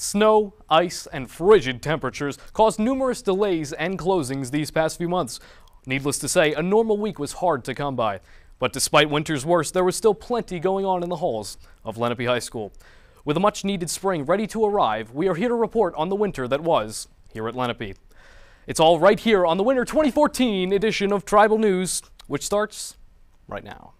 Snow, ice, and frigid temperatures caused numerous delays and closings these past few months. Needless to say, a normal week was hard to come by. But despite winter's worst, there was still plenty going on in the halls of Lenape High School. With a much-needed spring ready to arrive, we are here to report on the winter that was here at Lenape. It's all right here on the Winter 2014 edition of Tribal News, which starts right now.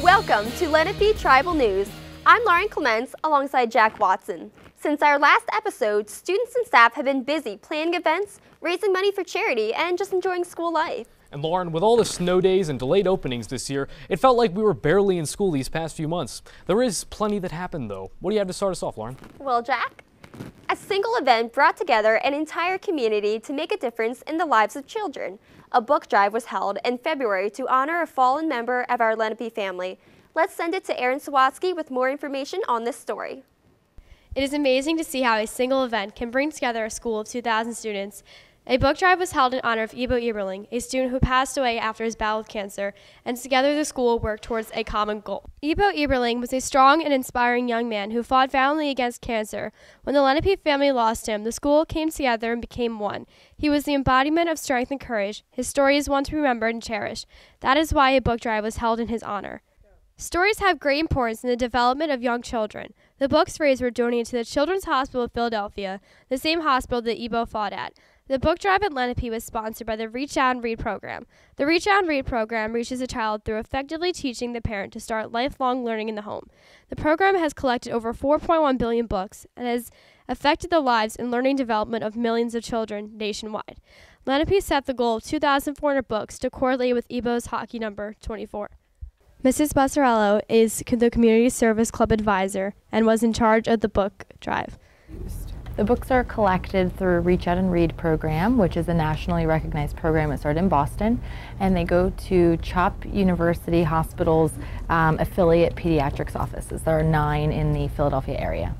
Welcome to Lenape Tribal News. I'm Lauren Clemence alongside Jack Watson. Since our last episode, students and staff have been busy planning events, raising money for charity, and just enjoying school life. And Lauren, with all the snow days and delayed openings this year, it felt like we were barely in school these past few months. There is plenty that happened, though. What do you have to start us off, Lauren? Well, Jack, a single event brought together an entire community to make a difference in the lives of children. A book drive was held in February to honor a fallen member of our Lenape family. Let's send it to Aaron Sawatsky with more information on this story. It is amazing to see how a single event can bring together a school of 2,000 students. A book drive was held in honor of Ibo Eberling, a student who passed away after his battle with cancer, and together the school worked towards a common goal. Ibo Eberling was a strong and inspiring young man who fought valiantly against cancer. When the Lenape family lost him, the school came together and became one. He was the embodiment of strength and courage. His story is one to be remembered and cherished. That is why a book drive was held in his honor. Stories have great importance in the development of young children. The books raised were donated to the Children's Hospital of Philadelphia, the same hospital that Ibo fought at. The book drive at Lenape was sponsored by the Reach Out and Read program. The Reach Out and Read program reaches a child through effectively teaching the parent to start lifelong learning in the home. The program has collected over 4.1 billion books and has affected the lives and learning development of millions of children nationwide. Lenape set the goal of 2,400 books to correlate with Ibo's hockey number 24. Mrs. Bassarello is the Community Service Club advisor and was in charge of the book drive. The books are collected through Reach Out and Read program, which is a nationally recognized program that started in Boston, and they go to CHOP University Hospital's affiliate pediatrics offices. There are 9 in the Philadelphia area.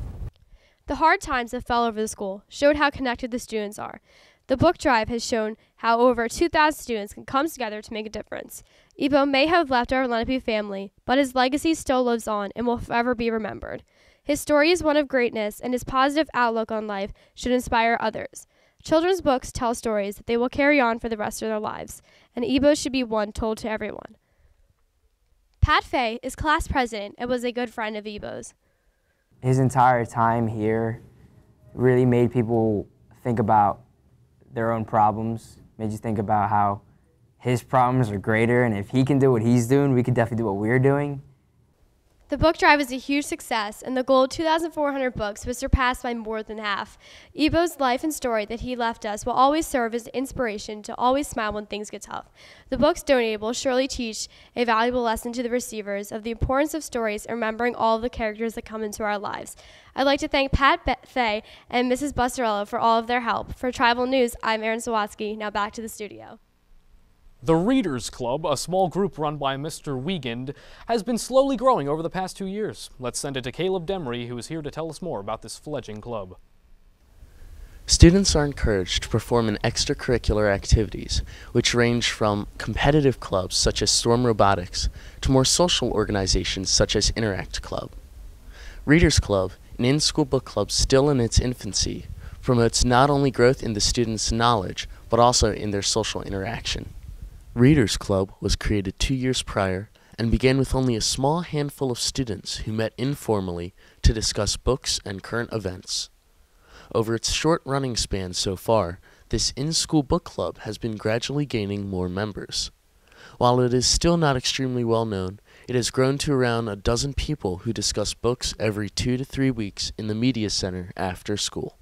The hard times that fell over the school showed how connected the students are. The book drive has shown how over 2,000 students can come together to make a difference. Ibo may have left our Lenape family, but his legacy still lives on and will forever be remembered. His story is one of greatness, and his positive outlook on life should inspire others. Children's books tell stories that they will carry on for the rest of their lives, and Ibo should be one told to everyone. Pat Fay is class president and was a good friend of Ibo's. His entire time here really made people think about their own problems, made you think about how his problems are greater, and if he can do what he's doing, we can definitely do what we're doing. The book drive is a huge success, and the goal of 2,400 books was surpassed by more than half. Ibo's life and story that he left us will always serve as inspiration to always smile when things get tough. The books donated will surely teach a valuable lesson to the receivers of the importance of stories and remembering all of the characters that come into our lives. I'd like to thank Pat Fay and Mrs. Bassarello for all of their help. For Tribal News, I'm Aaron Sawatsky. Now back to the studio. The Readers Club, a small group run by Mr. Wiegand, has been slowly growing over the past 2 years. Let's send it to Caleb Demery, who is here to tell us more about this fledgling club. Students are encouraged to perform in extracurricular activities, which range from competitive clubs such as Storm Robotics to more social organizations such as Interact Club. Readers Club, an in-school book club still in its infancy, promotes not only growth in the students' knowledge, but also in their social interaction. Readers Club was created 2 years prior and began with only a small handful of students who met informally to discuss books and current events. Over its short running span so far, this in-school book club has been gradually gaining more members. While it is still not extremely well known, it has grown to around a dozen people who discuss books every 2 to 3 weeks in the media center after school.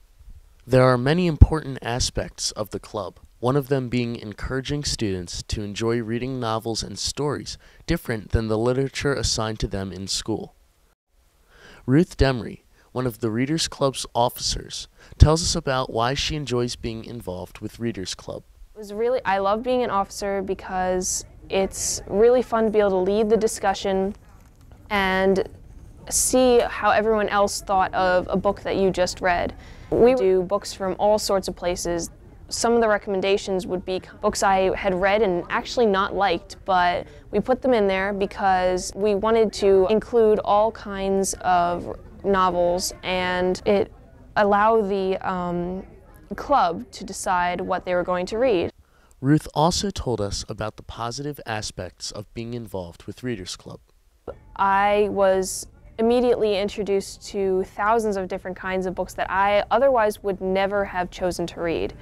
There are many important aspects of the club, one of them being encouraging students to enjoy reading novels and stories different than the literature assigned to them in school. Ruth Demery, one of the Readers Club's officers, tells us about why she enjoys being involved with Readers Club. I love being an officer because it's really fun to be able to lead the discussion and see how everyone else thought of a book that you just read. We do books from all sorts of places. Some of the recommendations would be books I had read and actually not liked, but we put them in there because we wanted to include all kinds of novels, and it allowed the club to decide what they were going to read. Ruth also told us about the positive aspects of being involved with Readers Club. I was immediately introduced to thousands of different kinds of books that I otherwise would never have chosen to read.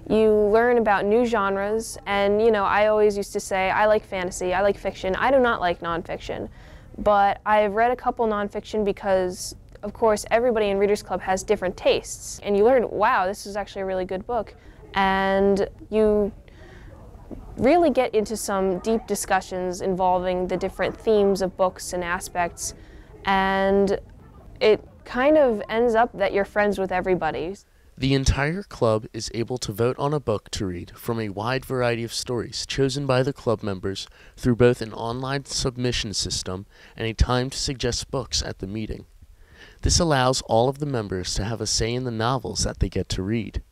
You learn about new genres, and I always used to say, I like fantasy, I like fiction, I do not like nonfiction. But I've read a couple nonfiction because, of course, everybody in Readers Club has different tastes. And you learn, wow, this is actually a really good book. And you really get into some deep discussions involving the different themes of books and aspects. And it kind of ends up that you're friends with everybody. The entire club is able to vote on a book to read from a wide variety of stories chosen by the club members through both an online submission system and a timed suggest books at the meeting. This allows all of the members to have a say in the novels that they get to read.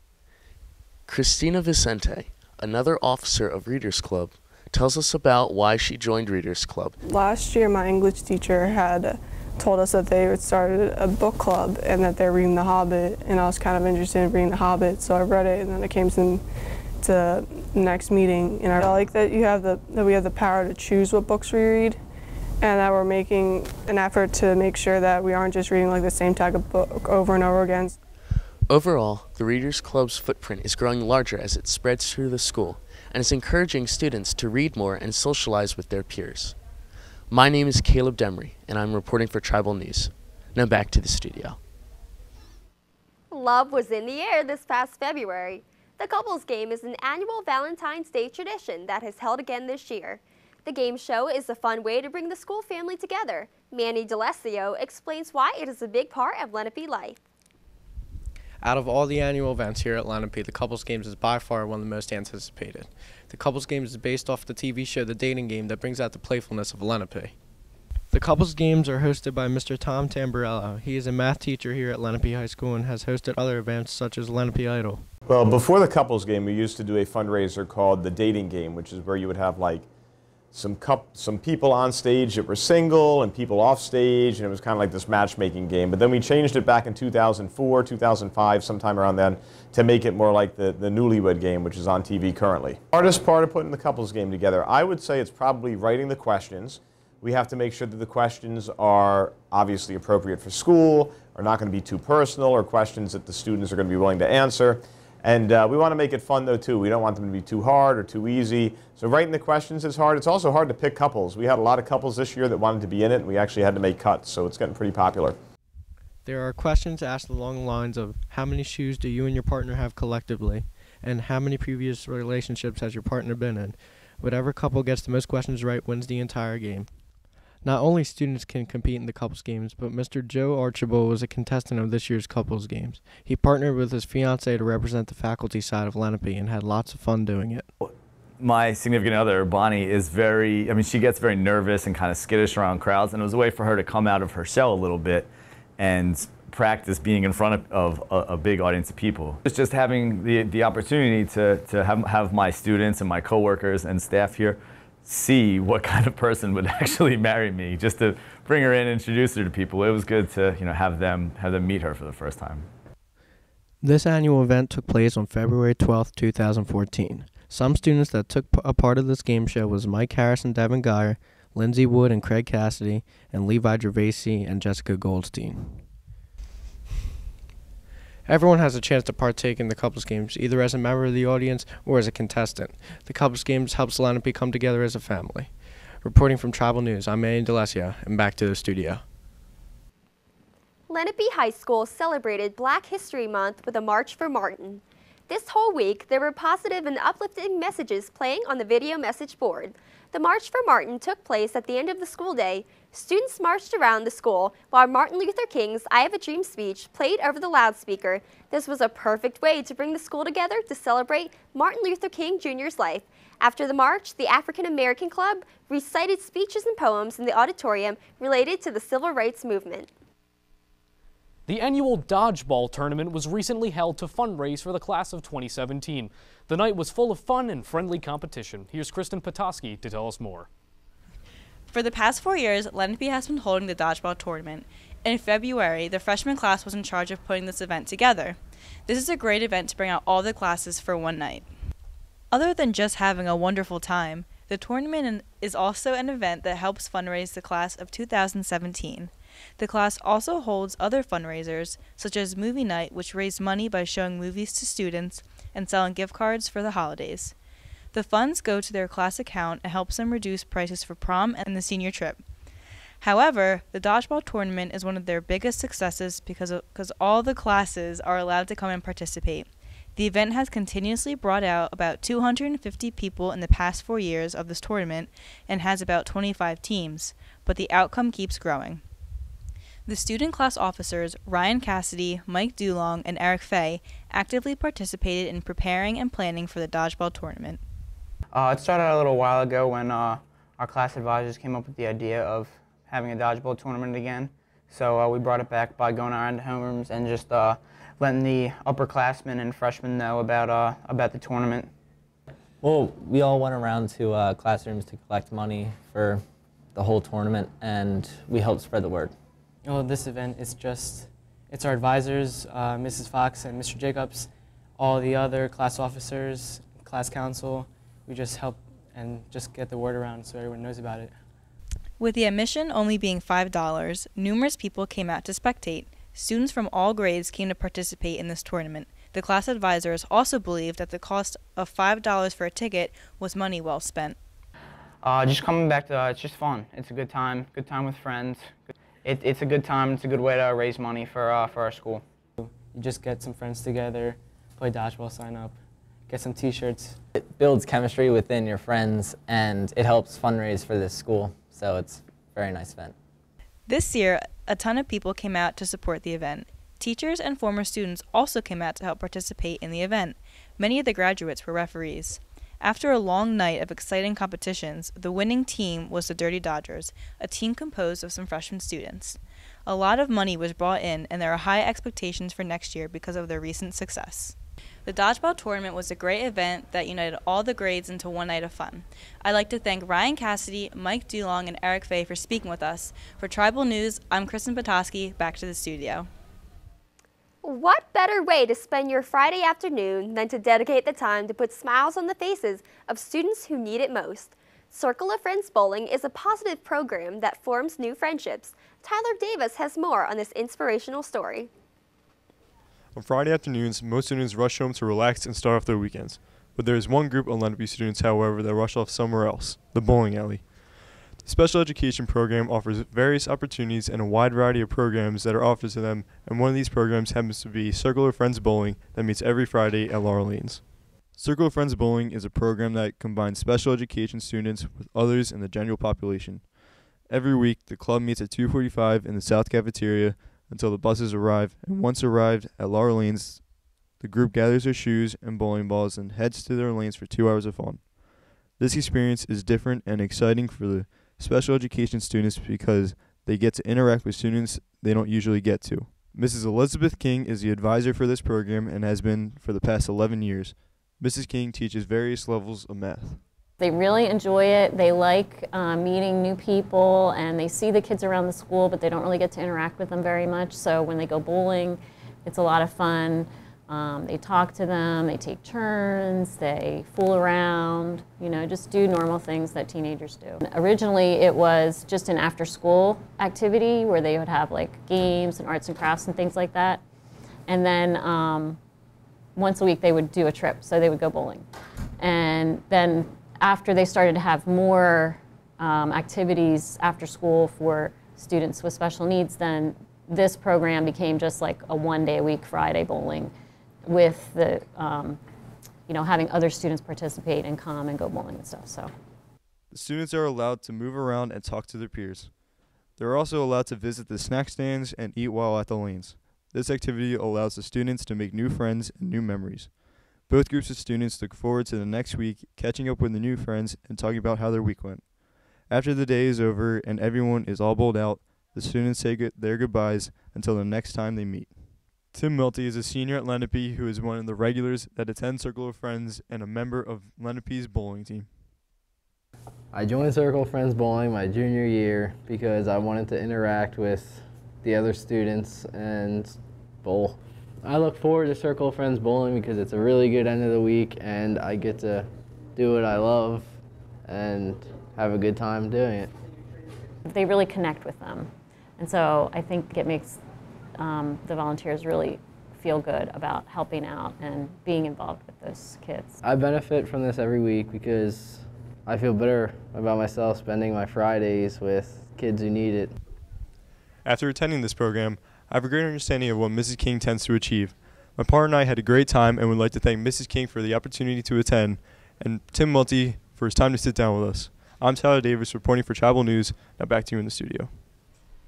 Christina Vicente, another officer of Readers Club, tells us about why she joined Readers Club. Last year, my English teacher had told us that they had started a book club and that they're reading The Hobbit, and I was kind of interested in reading The Hobbit, so I read it, and then it came to the next meeting. And I like that we have the power to choose what books we read, and that we're making an effort to make sure that we aren't just reading like the same type of book over and over again. Overall, the Readers Club's footprint is growing larger as it spreads through the school, and is encouraging students to read more and socialize with their peers. My name is Caleb Demery, and I'm reporting for Tribal News. Now back to the studio. Love was in the air this past February. The Couples Game is an annual Valentine's Day tradition that has held again this year. The game show is a fun way to bring the school family together. Manny DeLessio explains why it is a big part of Lenape life. Out of all the annual events here at Lenape, the Couples Games is by far one of the most anticipated. The Couples Games is based off the TV show The Dating Game that brings out the playfulness of Lenape. The Couples Games are hosted by Mr. Tom Tamburello. He is a math teacher here at Lenape High School and has hosted other events such as Lenape Idol. Well, before the Couples Game, we used to do a fundraiser called The Dating Game, which is where you would have like some people on stage that were single and people off stage, and it was kind of like this matchmaking game. But then we changed it back in 2004, 2005, sometime around then, to make it more like the Newlywed Game, which is on TV currently. Hardest part of putting the Couples Game together, I would say it's probably writing the questions. We have to make sure that the questions are obviously appropriate for school, are not going to be too personal, or questions that the students are going to be willing to answer. And we want to make it fun, though, too. We don't want them to be too hard or too easy. So writing the questions is hard. It's also hard to pick couples. We had a lot of couples this year that wanted to be in it, and we actually had to make cuts, so it's getting pretty popular. There are questions asked along the lines of, how many shoes do you and your partner have collectively? And how many previous relationships has your partner been in? Whatever couple gets the most questions right wins the entire game. Not only students can compete in the Couples Games, but Mr. Joe Archibald was a contestant of this year's Couples Games. He partnered with his fiancée to represent the faculty side of Lenape and had lots of fun doing it. My significant other, Bonnie, is she gets very nervous and kind of skittish around crowds, and it was a way for her to come out of her shell a little bit and practice being in front of a big audience of people. It's just having the opportunity to have my students and my coworkers and staff here see what kind of person would actually marry me, just to bring her in and introduce her to people. It was good to have them meet her for the first time. This annual event took place on February 12, 2014. Some students that took a part of this game show was Mike Harris and Devin Geyer, Lindsay Wood and Craig Cassidy, and Levi Gervasi and Jessica Goldstein. Everyone has a chance to partake in the Couples Games, either as a member of the audience or as a contestant. The Couples Games helps Lenape come together as a family. Reporting from Tribal News, I'm Manny DeLessio, and back to the studio. Lenape High School celebrated Black History Month with a March for Martin. This whole week, there were positive and uplifting messages playing on the video message board. The March for Martin took place at the end of the school day. Students marched around the school while Martin Luther King's I Have a Dream speech played over the loudspeaker. This was a perfect way to bring the school together to celebrate Martin Luther King Jr.'s life. After the march, the African American Club recited speeches and poems in the auditorium related to the civil rights movement. The annual Dodgeball Tournament was recently held to fundraise for the class of 2017. The night was full of fun and friendly competition. Here's Kristen Petoskey to tell us more. For the past 4 years, Lenape has been holding the Dodgeball Tournament. In February, the freshman class was in charge of putting this event together. This is a great event to bring out all the classes for one night. Other than just having a wonderful time, the tournament is also an event that helps fundraise the class of 2017. The class also holds other fundraisers, such as movie night, which raised money by showing movies to students and selling gift cards for the holidays. The funds go to their class account and helps them reduce prices for prom and the senior trip. However, the Dodgeball Tournament is one of their biggest successes because all the classes are allowed to come and participate. The event has continuously brought out about 250 people in the past 4 years of this tournament and has about 25 teams, but the outcome keeps growing. The student class officers, Ryan Cassidy, Mike Dulong, and Eric Fay, actively participated in preparing and planning for the Dodgeball Tournament. It started a little while ago when our class advisors came up with the idea of having a Dodgeball Tournament again. So we brought it back by going around to homerooms and just letting the upperclassmen and freshmen know about the tournament. Well, we all went around to classrooms to collect money for the whole tournament, and we helped spread the word. Well, this event is it's our advisors, Mrs. Fox and Mr. Jacobs, all the other class officers, class council. We just help and just get the word around so everyone knows about it. With the admission only being $5, numerous people came out to spectate. Students from all grades came to participate in this tournament. The class advisors also believed that the cost of $5 for a ticket was money well spent. Just coming back to it's just fun. It's a good time with friends. It's a good time. It's a good way to raise money for our school. You just get some friends together, play dodgeball, sign up, get some t-shirts. It builds chemistry within your friends, and it helps fundraise for this school, so it's a very nice event. This year, a ton of people came out to support the event. Teachers and former students also came out to help participate in the event. Many of the graduates were referees. After a long night of exciting competitions, the winning team was the Dirty Dodgers, a team composed of some freshman students. A lot of money was brought in, and there are high expectations for next year because of their recent success. The Dodgeball Tournament was a great event that united all the grades into one night of fun. I'd like to thank Ryan Cassidy, Mike Dulong, and Eric Fay for speaking with us. For Tribal News, I'm Kristen Petoskey, back to the studio. What better way to spend your Friday afternoon than to dedicate the time to put smiles on the faces of students who need it most? Circle of Friends Bowling is a positive program that forms new friendships. Tyler Davis has more on this inspirational story. On Friday afternoons, most students rush home to relax and start off their weekends. But there is one group of Lenape students, however, that rush off somewhere else, the bowling alley. The special education program offers various opportunities and a wide variety of programs that are offered to them, and one of these programs happens to be Circle of Friends Bowling that meets every Friday at Laurel Lanes. Circle of Friends Bowling is a program that combines special education students with others in the general population. Every week, the club meets at 2:45 in the South Cafeteria until the buses arrive, and once arrived at Laurel Lanes, the group gathers their shoes and bowling balls and heads to their lanes for 2 hours of fun. This experience is different and exciting for the special education students because they get to interact with students they don't usually get to. Mrs. Elizabeth King is the advisor for this program and has been for the past 11 years. Mrs. King teaches various levels of math. They really enjoy it. They like meeting new people, and they see the kids around the school, but they don't really get to interact with them very much. So when they go bowling, it's a lot of fun. They talk to them, they take turns, they fool around, you know, just do normal things that teenagers do. Originally, it was just an after-school activity where they would have like games and arts and crafts and things like that. And then once a week, they would do a trip, so they would go bowling. And then after they started to have more activities after school for students with special needs, then this program became just like a one-day-a-week Friday bowling with the, having other students participate and come and go bowling and stuff. So The students are allowed to move around and talk to their peers. They're also allowed to visit the snack stands and eat while at the lanes. This activity allows the students to make new friends and new memories. Both groups of students look forward to the next week, catching up with the new friends and talking about how their week went. After the day is over and everyone is all bowled out, the students say their goodbyes until the next time they meet. Tim Milty is a senior at Lenape who is one of the regulars that attend Circle of Friends and a member of Lenape's bowling team. I joined Circle of Friends Bowling my junior year because I wanted to interact with the other students and bowl. I look forward to Circle of Friends Bowling because it's a really good end of the week and I get to do what I love and have a good time doing it. they really connect with them. And so I think it makes the volunteers really feel good about helping out and being involved with those kids. I benefit from this every week because I feel better about myself spending my Fridays with kids who need it. After attending this program, I have a great understanding of what Mrs. King tends to achieve. My partner and I had a great time and would like to thank Mrs. King for the opportunity to attend and Tim Multy for his time to sit down with us. I'm Tyler Davis reporting for Tribal News. Now back to you in the studio.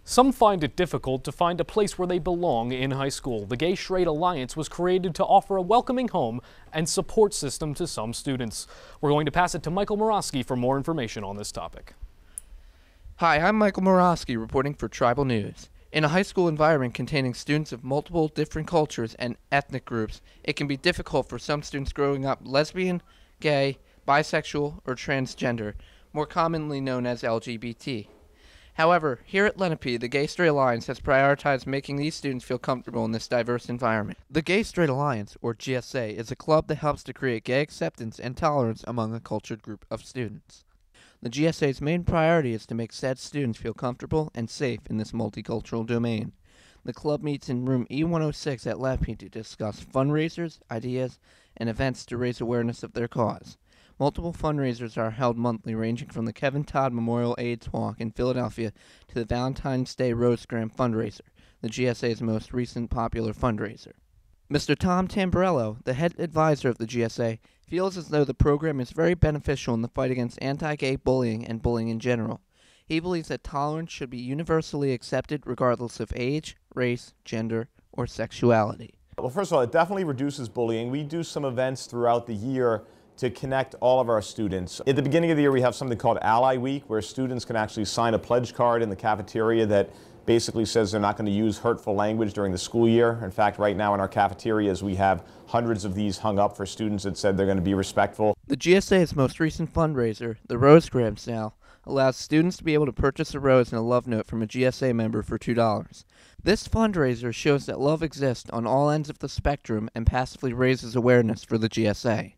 Some find it difficult to find a place where they belong in high school. The Gay Straight Alliance was created to offer a welcoming home and support system to some students. We're going to pass it to Michael Morosky for more information on this topic. Hi, I'm Michael Morosky reporting for Tribal News. In a high school environment containing students of multiple different cultures and ethnic groups, it can be difficult for some students growing up lesbian, gay, bisexual, or transgender, more commonly known as LGBT. However, here at Lenape, the Gay Straight Alliance has prioritized making these students feel comfortable in this diverse environment. The Gay Straight Alliance, or GSA, is a club that helps to create gay acceptance and tolerance among a cultured group of students. The GSA's main priority is to make said students feel comfortable and safe in this multicultural domain. The club meets in room E106 at Lenape to discuss fundraisers, ideas, and events to raise awareness of their cause. Multiple fundraisers are held monthly, ranging from the Kevin Todd Memorial AIDS Walk in Philadelphia to the Valentine's Day Rosegram fundraiser, the GSA's most recent popular fundraiser. Mr. Tom Tamburello, the head advisor of the GSA, feels as though the program is very beneficial in the fight against anti-gay bullying and bullying in general. He believes that tolerance should be universally accepted regardless of age, race, gender, or sexuality. Well, first of all, it definitely reduces bullying. We do some events throughout the year to connect all of our students. At the beginning of the year, we have something called Ally Week, where students can actually sign a pledge card in the cafeteria that basically says they're not going to use hurtful language during the school year. In fact, right now in our cafeterias, we have hundreds of these hung up for students that said they're going to be respectful. The GSA's most recent fundraiser, the Rosegram Sale, allows students to be able to purchase a rose and a love note from a GSA member for $2. This fundraiser shows that love exists on all ends of the spectrum and passively raises awareness for the GSA.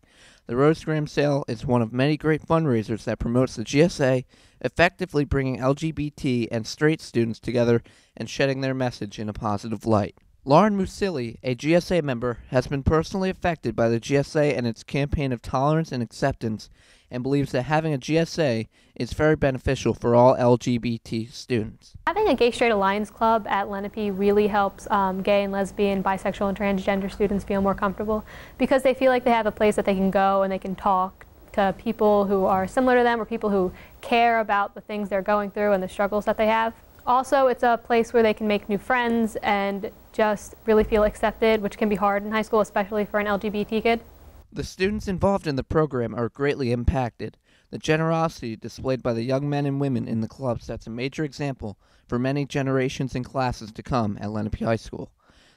The Rosegram Sale is one of many great fundraisers that promotes the GSA, effectively bringing LGBT and straight students together and shedding their message in a positive light. Lauren Musili, a GSA member, has been personally affected by the GSA and its campaign of tolerance and acceptance, and believes that having a GSA is very beneficial for all LGBT students. Having a Gay Straight Alliance Club at Lenape really helps gay and lesbian, bisexual, and transgender students feel more comfortable because they feel like they have a place that they can go and they can talk to people who are similar to them or people who care about the things they're going through and the struggles that they have. Also, it's a place where they can make new friends and just really feel accepted, which can be hard in high school, especially for an LGBT kid. The students involved in the program are greatly impacted. The generosity displayed by the young men and women in the club sets a major example for many generations and classes to come at Lenape High School.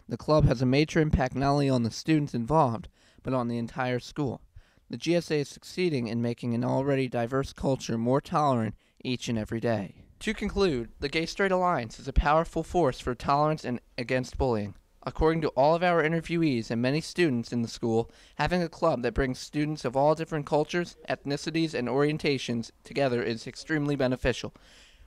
The club has a major impact not only on the students involved, but on the entire school. The GSA is succeeding in making an already diverse culture more tolerant each and every day. To conclude, the Gay Straight Alliance is a powerful force for tolerance and against bullying. According to all of our interviewees and many students in the school, having a club that brings students of all different cultures, ethnicities, and orientations together is extremely beneficial.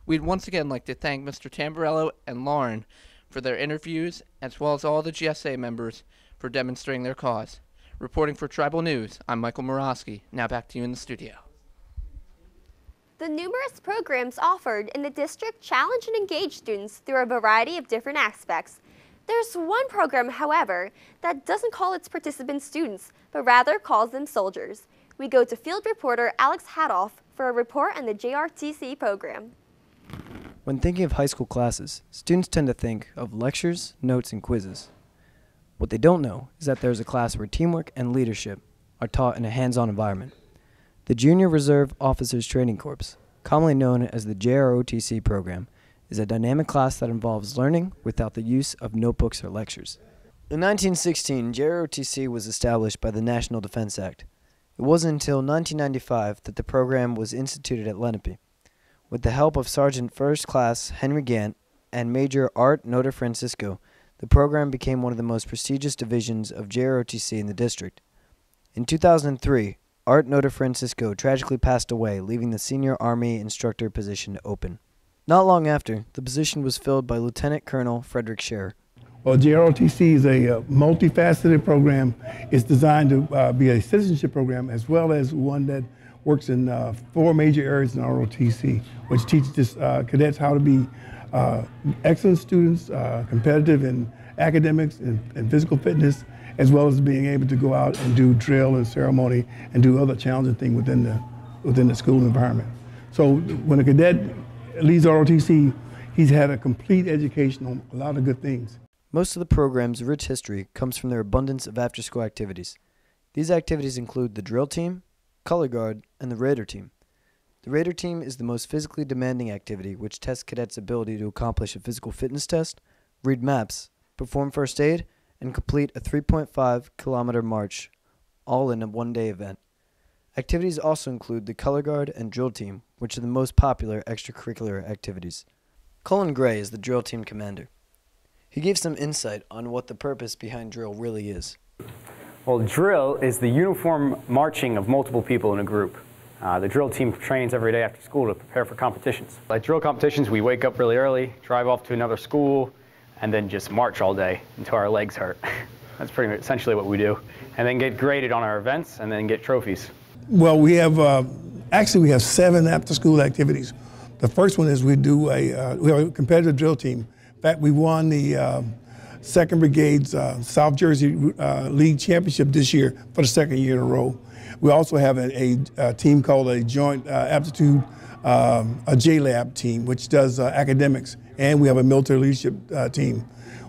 We'd once again like to thank Mr. Tamburello and Lauren for their interviews, as well as all the GSA members for demonstrating their cause. Reporting for Tribal News, I'm Michael Morosky. Now back to you in the studio. The numerous programs offered in the district challenge and engage students through a variety of different aspects. There's one program, however, that doesn't call its participants students, but rather calls them soldiers. We go to field reporter Alex Hadoff for a report on the JROTC program. When thinking of high school classes, students tend to think of lectures, notes, and quizzes. What they don't know is that there's a class where teamwork and leadership are taught in a hands-on environment. The Junior Reserve Officers Training Corps, commonly known as the JROTC program, is a dynamic class that involves learning without the use of notebooks or lectures. In 1916, JROTC was established by the National Defense Act. It wasn't until 1995 that the program was instituted at Lenape. With the help of Sergeant First Class Henry Gant and Major Art Noda Francisco, the program became one of the most prestigious divisions of JROTC in the district. In 2003, Art Noda Francisco tragically passed away, leaving the senior Army instructor position open. Not long after, the position was filled by Lieutenant Colonel Frederick Scherer. Well, JROTC is a multifaceted program. It's designed to be a citizenship program as well as one that works in 4 major areas in ROTC, which teaches cadets how to be excellent students, competitive in academics and physical fitness, as well as being able to go out and do drill and ceremony and do other challenging things within the school environment. So when a cadet leads ROTC, he's had a complete education on a lot of good things. Most of the program's rich history comes from their abundance of after-school activities. These activities include the drill team, color guard, and the Raider team. The Raider team is the most physically demanding activity, which tests cadets' ability to accomplish a physical fitness test, read maps, perform first aid, and complete a 3.5-kilometer march, all in a one-day event. Activities also include the color guard and drill team, which are the most popular extracurricular activities. Cullen Gray is the drill team commander. He gave some insight on what the purpose behind drill really is. Well, drill is the uniform marching of multiple people in a group. The drill team trains every day after school to prepare for competitions. Like drill competitions, we wake up really early, drive off to another school, and then just march all day until our legs hurt. That's pretty much essentially what we do. And then get graded on our events and then get trophies. Well, we have, actually we have 7 after-school activities. The first one is we have a competitive drill team. In fact, we won the 2nd Brigade's South Jersey League Championship this year for the 2nd year in a row. We also have a team called a Joint Aptitude, a JLab team, which does academics, and we have a military leadership team.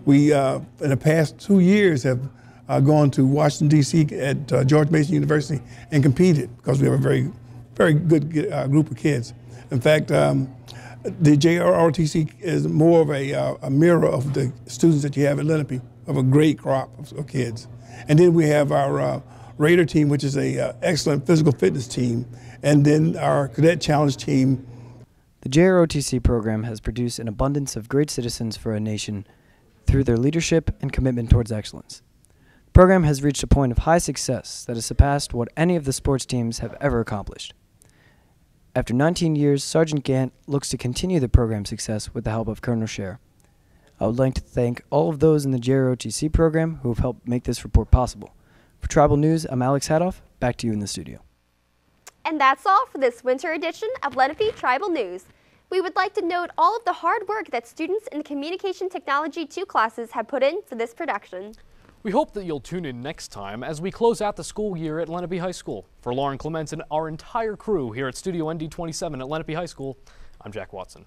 We, in the past 2 years, have gone to Washington, D.C. at George Mason University and competed because we have a very, very good group of kids. In fact, the JROTC is more of a mirror of the students that you have at Lenape, of a great crop of kids. And then we have our Raider team, which is a excellent physical fitness team, and then our Cadet Challenge team. The JROTC program has produced an abundance of great citizens for a nation through their leadership and commitment towards excellence. The program has reached a point of high success that has surpassed what any of the sports teams have ever accomplished. After 19 years, Sergeant Gant looks to continue the program's success with the help of Colonel Scherer. I would like to thank all of those in the JROTC program who have helped make this report possible. For Tribal News, I'm Alex Hadoff. Back to you in the studio. And that's all for this winter edition of Lenape Tribal News. We would like to note all of the hard work that students in Communication Technology 2 classes have put in for this production. We hope that you'll tune in next time as we close out the school year at Lenape High School. For Lauren Clemence and our entire crew here at Studio ND27 at Lenape High School, I'm Jack Watson.